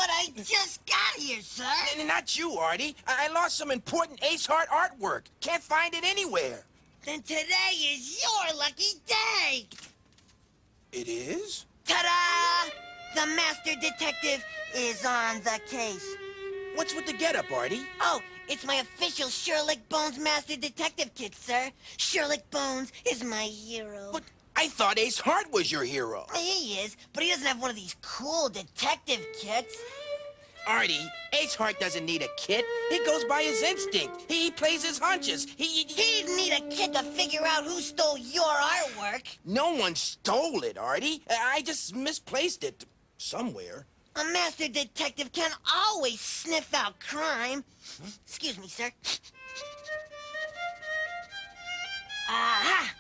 what I just got here, sir. Not you, Artie. I lost some important Ace Hart artwork. Can't find it anywhere. Then today is your lucky day. It is? Ta-da! The master detective is on the case. What's with the getup, Artie? Oh, it's my official Sherlock Bones Master Detective kit, sir. Sherlock Bones is my hero. But I thought Ace Hart was your hero. He is, but he doesn't have one of these cool detective kits. Artie, Ace Hart doesn't need a kit. He goes by his instinct. He plays his hunches. He didn't need a kit to figure out who stole your artwork. No one stole it, Artie. I just misplaced it somewhere. A master detective can always sniff out crime. Excuse me, sir. Aha!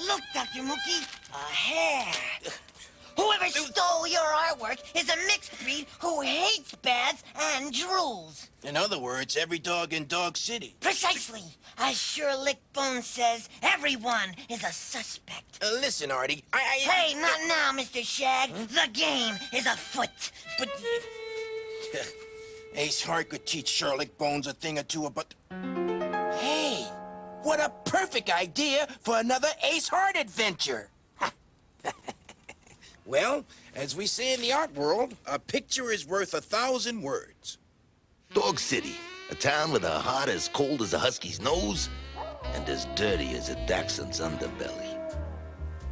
Look, Dr. Mookie, a hare. Whoever stole your artwork is a mixed breed who hates bads and drools. In other words, every dog in Dog City. Precisely. As Sherlock Bones says, everyone is a suspect. Listen, Artie, Hey, not now, Mr. Shag. The game is afoot. But... Ace Hart could teach Sherlock Bones a thing or two about... Hey, what a perfect idea for another Ace Hart adventure. Well, as we say in the art world, a picture is worth 1,000 words. Dog City, a town with a heart as cold as a husky's nose and as dirty as a dachshund's underbelly.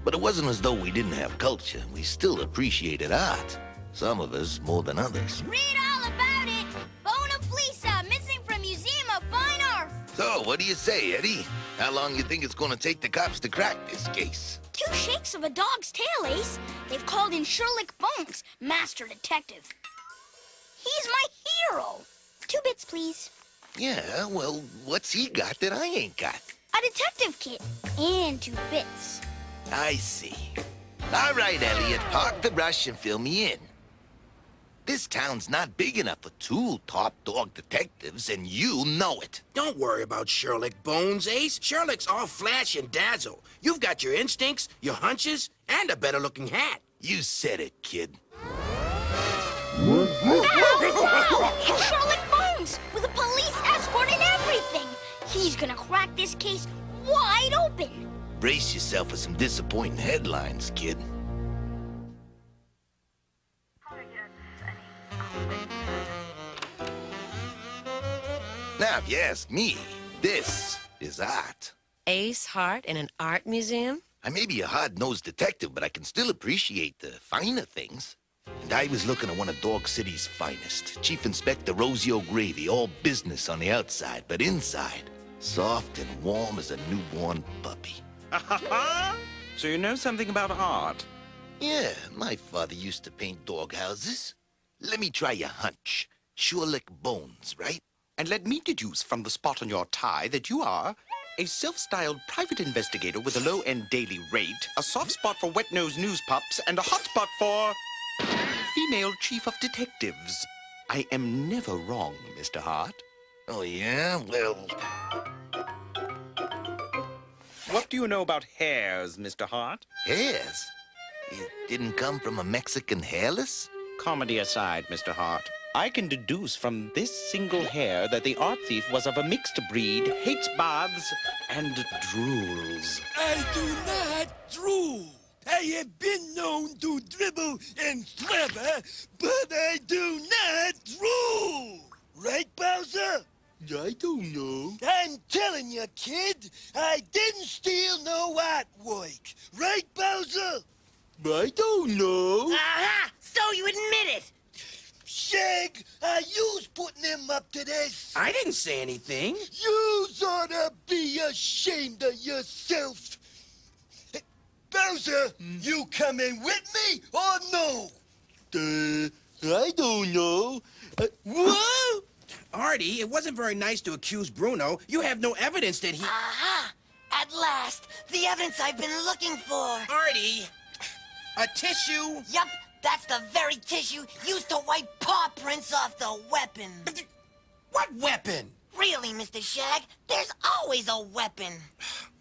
But it wasn't as though we didn't have culture. We still appreciated art. Some of us more than others. Read all about it! Bona Flisa, missing from Museum of Fine Arts. So, what do you say, Eddie? How long you think it's gonna take the cops to crack this case? 2 shakes of a dog's tail, Ace. They've called in Sherlock Bones, Master Detective. He's my hero. 2 bits, please. Yeah, well, what's he got that I ain't got? A detective kit and 2 bits. I see. All right, Elliot, park the brush and fill me in. This town's not big enough for 2 top dog detectives, and you know it. Don't worry about Sherlock Bones, Ace. Sherlock's all flash and dazzle. You've got your instincts, your hunches, and a better-looking hat. You said it, kid. It's Sherlock Bones with a police escort and everything. He's gonna crack this case wide open. Brace yourself for some disappointing headlines, kid. Now, if you ask me, this is art. Ace Hart in an art museum? I may be a hard-nosed detective, but I can still appreciate the finer things. And I was looking at one of Dog City's finest. Chief Inspector Rosie O'Gravy, all business on the outside, but inside, soft and warm as a newborn puppy. So you know something about art? Yeah, my father used to paint dog houses. Let me try your hunch. Sherlock Bones, right? And let me deduce from the spot on your tie that you are a self-styled private investigator with a low-end daily rate, a soft spot for wet-nosed news pups, and a hot spot for female chief of detectives. I am never wrong, Mr. Hart. Oh, yeah? Well... What do you know about hares, Mr. Hart? Hairs? It didn't come from a Mexican hairless? Comedy aside, Mr. Hart, I can deduce from this single hair that the art thief was of a mixed breed, hates baths, and drools. I do not drool. I have been known to dribble and slither, but I do not drool. Right, Bowser? I don't know. I'm telling you, kid, I didn't steal no artwork. Right, Bowser? I don't know. Aha! So you admit it. Shag, are yous putting them up to this? I didn't say anything. Yous ought to be ashamed of yourself. Bowser, you coming with me or no? I don't know. Whoa! Artie, it wasn't very nice to accuse Bruno. You have no evidence that he... Aha! At last, the evidence I've been looking for. Artie, a tissue? Yup, that's the very tissue used to wipe paw prints off the weapon. What weapon? Really, Mr. Shag, there's always a weapon.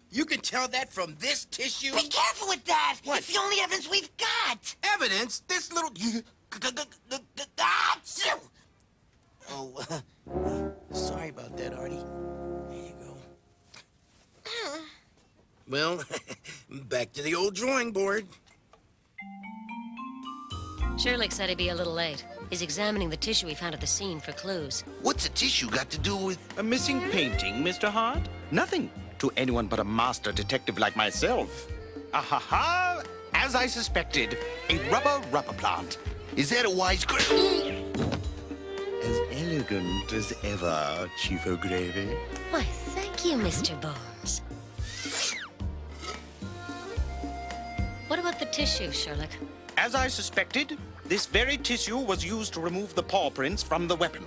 You can tell that from this tissue? Be careful with that. What? It's the only evidence we've got. Evidence? This little... Achoo! Oh, sorry about that, Artie. There you go. Well, back to the old drawing board. Sherlock said he'd be a little late. He's examining the tissue he found at the scene for clues. What's a tissue got to do with... A missing painting, Mr. Hart? Nothing to anyone but a master detective like myself. Ahaha! As I suspected, a rubber plant. Is that a wise... As elegant as ever, Chief O'Gravy. Why, thank you, Mr. Bones. What about the tissue, Sherlock? As I suspected, this very tissue was used to remove the paw prints from the weapon.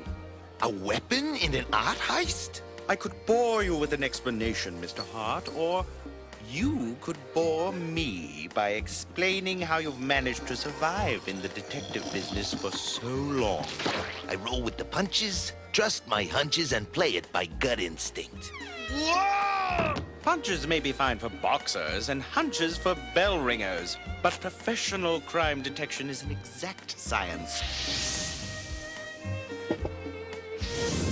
A weapon in an art heist? I could bore you with an explanation, Mr. Hart, or you could bore me by explaining how you've managed to survive in the detective business for so long. I roll with the punches, trust my hunches, and play it by gut instinct. Whoa! Punches may be fine for boxers and hunches for bell ringers, but professional crime detection is an exact science.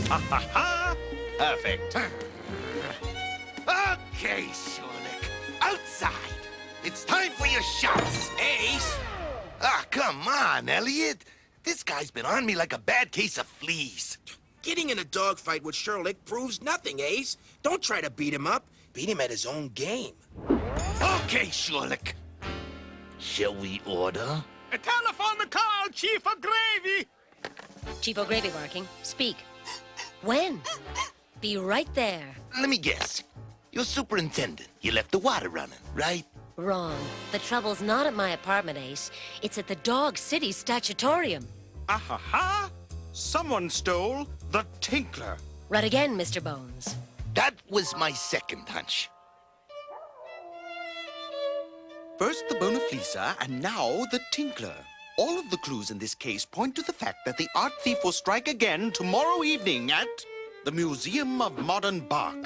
Ha ha ha! Perfect. Okay, Sherlock. Outside. It's time for your shots. Ace! Ah, come on, Elliot. This guy's been on me like a bad case of fleas. Getting in a dogfight with Sherlock proves nothing, Ace. Don't try to beat him up. Beat him at his own game. Okay, Sherlock. Shall we order? A telephone call, Chief O'Gravy. Chief O'Gravy barking. Speak. When? Be right there. Let me guess. You're superintendent. You left the water running, right? Wrong. The trouble's not at my apartment, Ace. It's at the Dog City Statutorium. Ahaha! Someone stole the Tinkler. Right again, Mr. Bones. That was my second hunch. First the Bona Fisa, and now the Tinkler. All of the clues in this case point to the fact that the art thief will strike again tomorrow evening at the Museum of Modern Bach.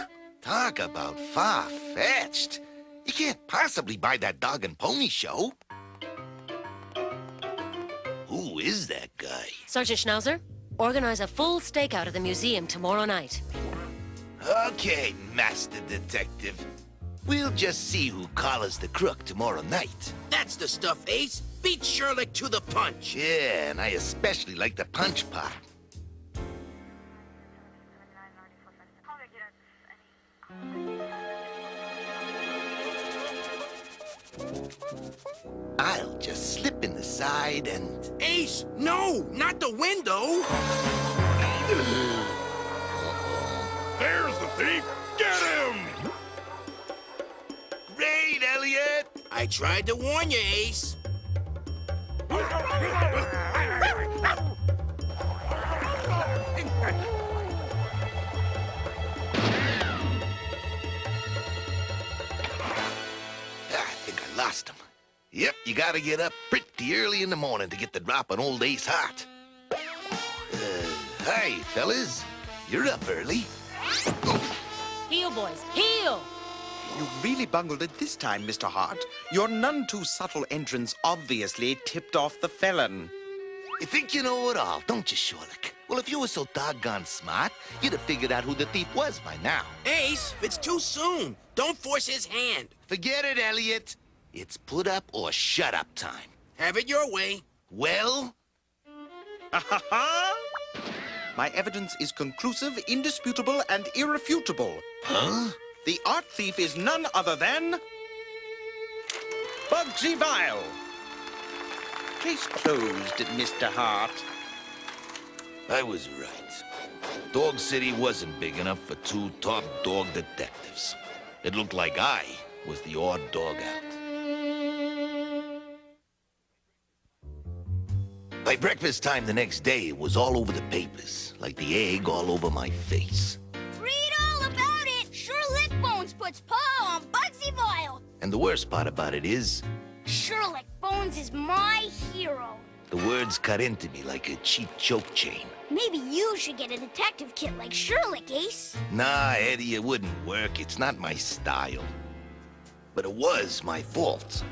Talk about far-fetched. You can't possibly buy that dog and pony show. Who is that guy? Sergeant Schnauzer, organize a full stakeout at the museum tomorrow night. Okay, Master Detective. We'll just see who collars the crook tomorrow night. That's the stuff, Ace. Beat Sherlock to the punch. Yeah, and I especially like the punch part. I'll just slip in the side and... Ace, no, not the window. There's the thief. Get him! Great, Elliot! I tried to warn you, Ace. I think I lost him. Yep, you gotta get up pretty early in the morning to get the drop on old Ace Hart. Hi, fellas. You're up early. Heel, boys, heel! You really bungled it this time, Mr. Hart. Your none too subtle entrance obviously tipped off the felon. You think you know it all, don't you, Sherlock? Well, if you were so doggone smart, you'd have figured out who the thief was by now. Ace, it's too soon. Don't force his hand. Forget it, Elliot. It's put up or shut up time. Have it your way. Well? My evidence is conclusive, indisputable, and irrefutable. Huh? The art thief is none other than... Bugsy Vile. Case closed, Mr. Hart. I was right. Dog City wasn't big enough for two top dog detectives. It looked like I was the odd dog out. By breakfast time the next day, it was all over the papers, like the egg all over my face. Read all about it. Sherlock Bones puts paw on Bugsy Vile. And the worst part about it is, Sherlock Bones is my hero. the words cut into me like a cheap choke chain. Maybe you should get a detective kit like Sherlock, Ace. Nah, Eddie, it wouldn't work. It's not my style. But it was my fault.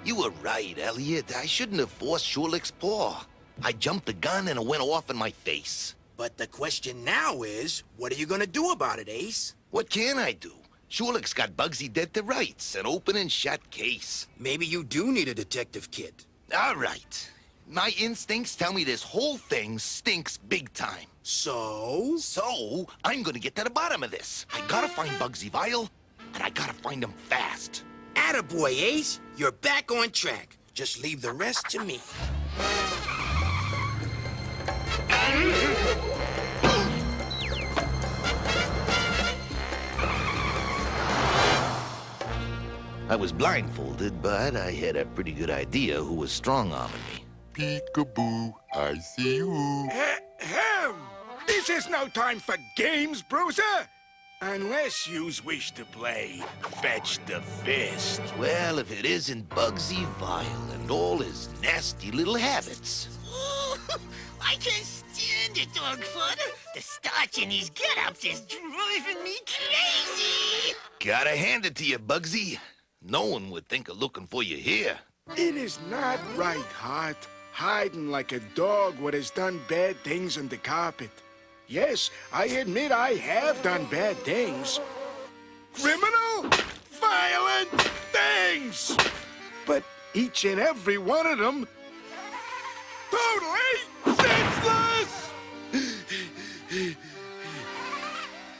You were right, Elliot. I shouldn't have forced Sherlock's paw. I jumped the gun and it went off in my face. But the question now is, what are you gonna do about it, Ace? What can I do? Sherlock's got Bugsy dead to rights, an open and shut case. Maybe you do need a detective kit. All right. My instincts tell me this whole thing stinks big time. So? So, I'm gonna get to the bottom of this. I gotta find Bugsy Vile, and I gotta find him fast. Attaboy, Ace. You're back on track. Just leave the rest to me. I was blindfolded, but I had a pretty good idea who was strong-arming me. Peekaboo, I see you. Ahem! This is no time for games, Bruiser! Unless yous wish to play Fetch the Fist. Well, if it isn't Bugsy Vile and all his nasty little habits. I can't stand it, Dogfoot. The starch in these get-ups is driving me crazy. Gotta hand it to you, Bugsy. No one would think of looking for you here. It is not right, Hart. Hiding like a dog what has done bad things on the carpet. Yes, I admit I have done bad things. Criminal, violent things! But each and every one of them totally senseless!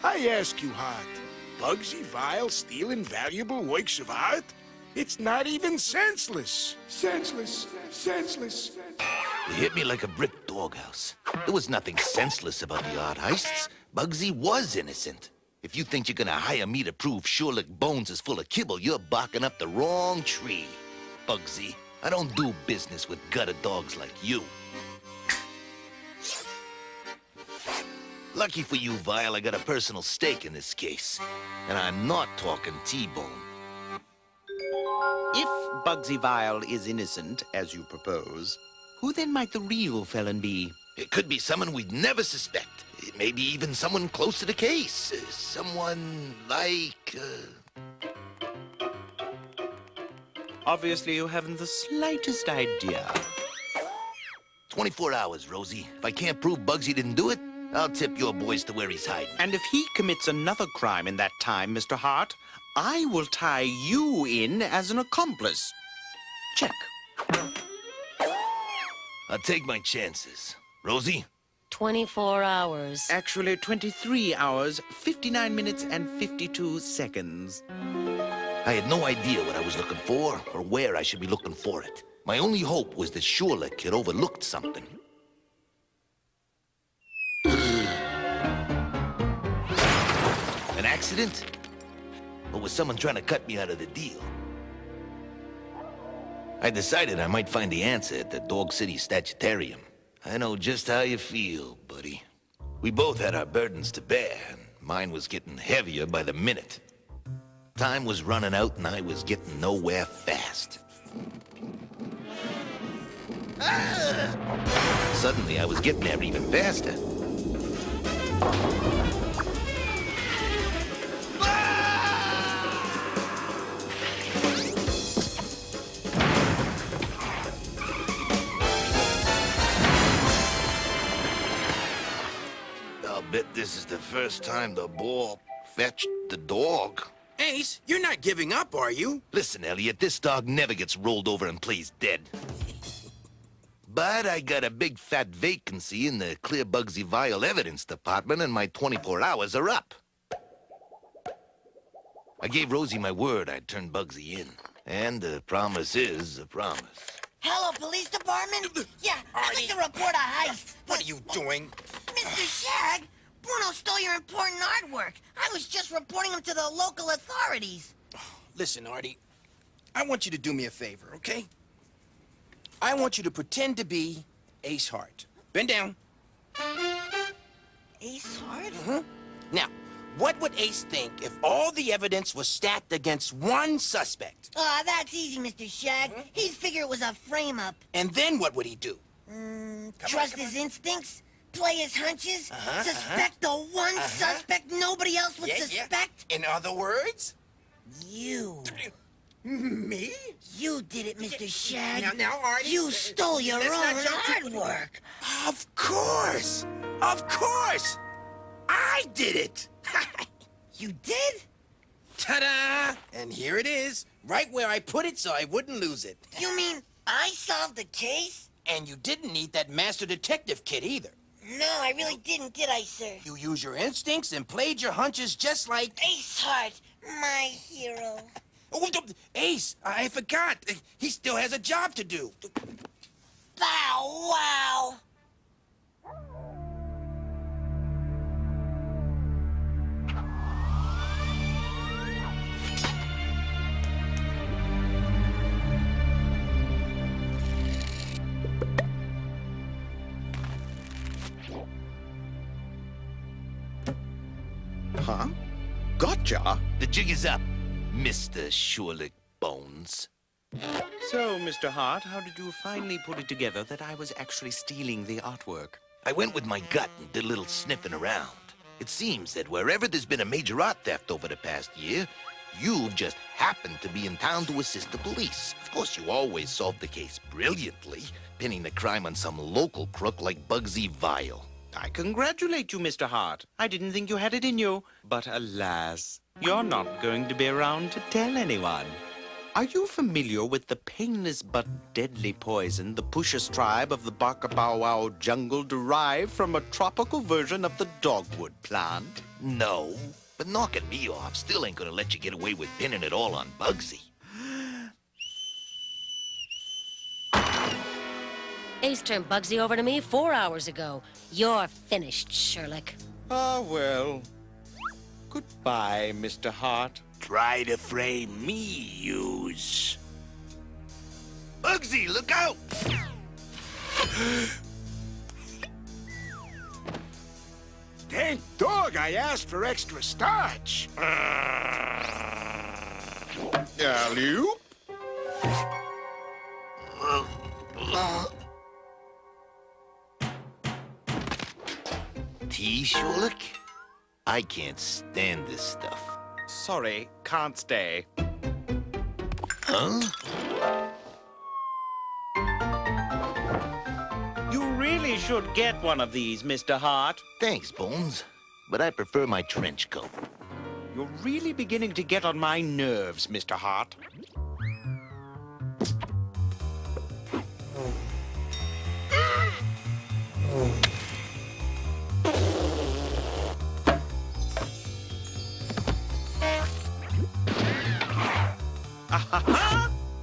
I ask you, Hart, Bugsy Vile stealing valuable works of art? It's not even senseless. Senseless. You hit me like a brick doghouse. There was nothing senseless about the art heists. Bugsy was innocent. If you think you're gonna hire me to prove Sherlock Bones is full of kibble, you're barking up the wrong tree. Bugsy, I don't do business with gutter dogs like you. Lucky for you, Vile, I got a personal stake in this case. And I'm not talking T-bone. If Bugsy Vile is innocent, as you propose, who then might the real felon be? It could be someone we'd never suspect. Maybe even someone close to the case. Someone like... Obviously, you haven't the slightest idea. 24 hours, Rosie. If I can't prove Bugsy didn't do it, I'll tip your boys to where he's hiding. And if he commits another crime in that time, Mr. Hart, I will tie you in as an accomplice. Check. I'll take my chances. Rosie? 24 hours. Actually, 23 hours, 59 minutes, and 52 seconds. I had no idea what I was looking for or where I should be looking for it. My only hope was that Sherlock had overlooked something. An accident? Or was someone trying to cut me out of the deal? I decided I might find the answer at the Dog City Statutarium. I know just how you feel, buddy. We both had our burdens to bear, and mine was getting heavier by the minute. Time was running out, and I was getting nowhere fast. Suddenly, I was getting there even faster. I'll bet this is the first time the ball fetched the dog. Ace, you're not giving up, are you? Listen, Elliot, this dog never gets rolled over and plays dead. But I got a big fat vacancy in the Clear Bugsy Vile Evidence Department, and my 24 hours are up. I gave Rosie my word I'd turn Bugsy in. And a promise is a promise. Hello, police department? Yeah, I'd like to report a heist. What are you doing? Mr. Shag, Bruno stole your important artwork. I was just reporting him to the local authorities. Listen, Artie, I want you to do me a favor, okay? I want you to pretend to be Ace Hart. Bend down. Ace Hart? Now, what would Ace think if all the evidence was stacked against one suspect? That's easy, Mr. Shag. He'd figure it was a frame-up. And then what would he do? Trust his instincts? Play his hunches? Suspect the one suspect nobody else would suspect? In other words? You. Me? You did it, Mr. Shag. Now, Artie. You stole your let's not own jump artwork. Of course! Of course! I did it! You did? Ta-da! And here it is, right where I put it so I wouldn't lose it. You mean I solved the case? And you didn't need that master detective kit either. No, I really didn't, did I, sir? You used your instincts and played your hunches just like... Ace Hart, my hero. Oh, Ace, I forgot. He still has a job to do. Bow wow. Huh? Gotcha. The jig is up, Mr. Sherlock Bones. So, Mr. Hart, how did you finally put it together that I was actually stealing the artwork? I went with my gut and did a little sniffing around. It seems that wherever there's been a major art theft over the past year, you've just happened to be in town to assist the police. Of course, you always solve the case brilliantly, pinning the crime on some local crook like Bugsy Vile. I congratulate you, Mr. Hart. I didn't think you had it in you. But alas, you're not going to be around to tell anyone. Are you familiar with the painless but deadly poison the Pushas tribe of the Barkabow jungle derived from a tropical version of the dogwood plant? No, but knocking me off still ain't gonna let you get away with pinning it all on Bugsy. Ace turned Bugsy over to me 4 hours ago. You're finished, Sherlock. Ah, well. Goodbye, Mr. Hart. Try to frame me, yous. Bugsy, look out! Thank dog I asked for extra starch. Alley-oop. Tea, Sherlock? I can't stand this stuff. Sorry, can't stay. Huh? You really should get one of these, Mr. Hart. Thanks, Bones, but I prefer my trench coat. You're really beginning to get on my nerves, Mr. Hart.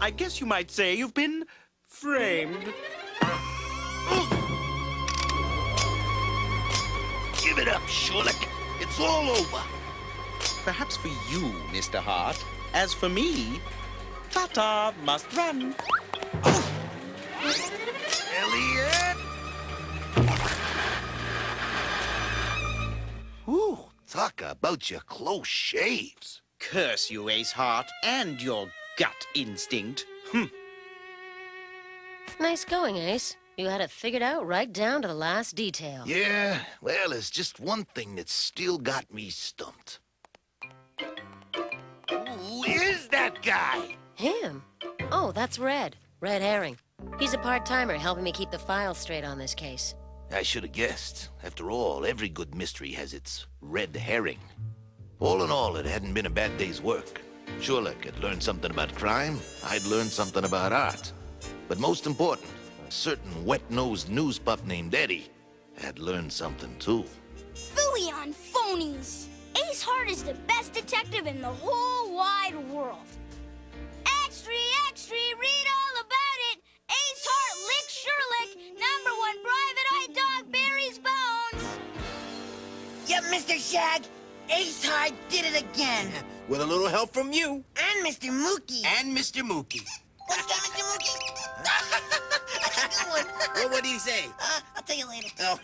I guess you might say you've been framed. Give it up, Sherlock. It's all over. Perhaps for you, Mr. Hart. As for me, ta-ta, must run. Oh! Elliot! Whew, talk about your close shaves. Curse you, Ace Hart, and your gut instinct. Nice going, Ace. You had it figured out right down to the last detail. Yeah, well, there's just one thing that's still got me stumped. Who is that guy? Him? Oh, that's Red. Red Herring. He's a part-timer helping me keep the files straight on this case. I should have guessed. After all, every good mystery has its red herring. All in all, it hadn't been a bad day's work. Sherlock had learned something about crime. I'd learned something about art. But most important, a certain wet-nosed news pup named Eddie had learned something too. Phooey on phonies. Ace Hart is the best detective in the whole wide world. Extra, extra, read all about it. Ace Hart licks Sherlock. #1 private eye dog buries bones. Yep, Mr. Shag. Ace Hart did it again. With a little help from you. And Mr. Mookie. And Mr. Mookie. What's that, Mr. Mookie? That's a good one. Well, what did he say? I'll tell you later. Oh.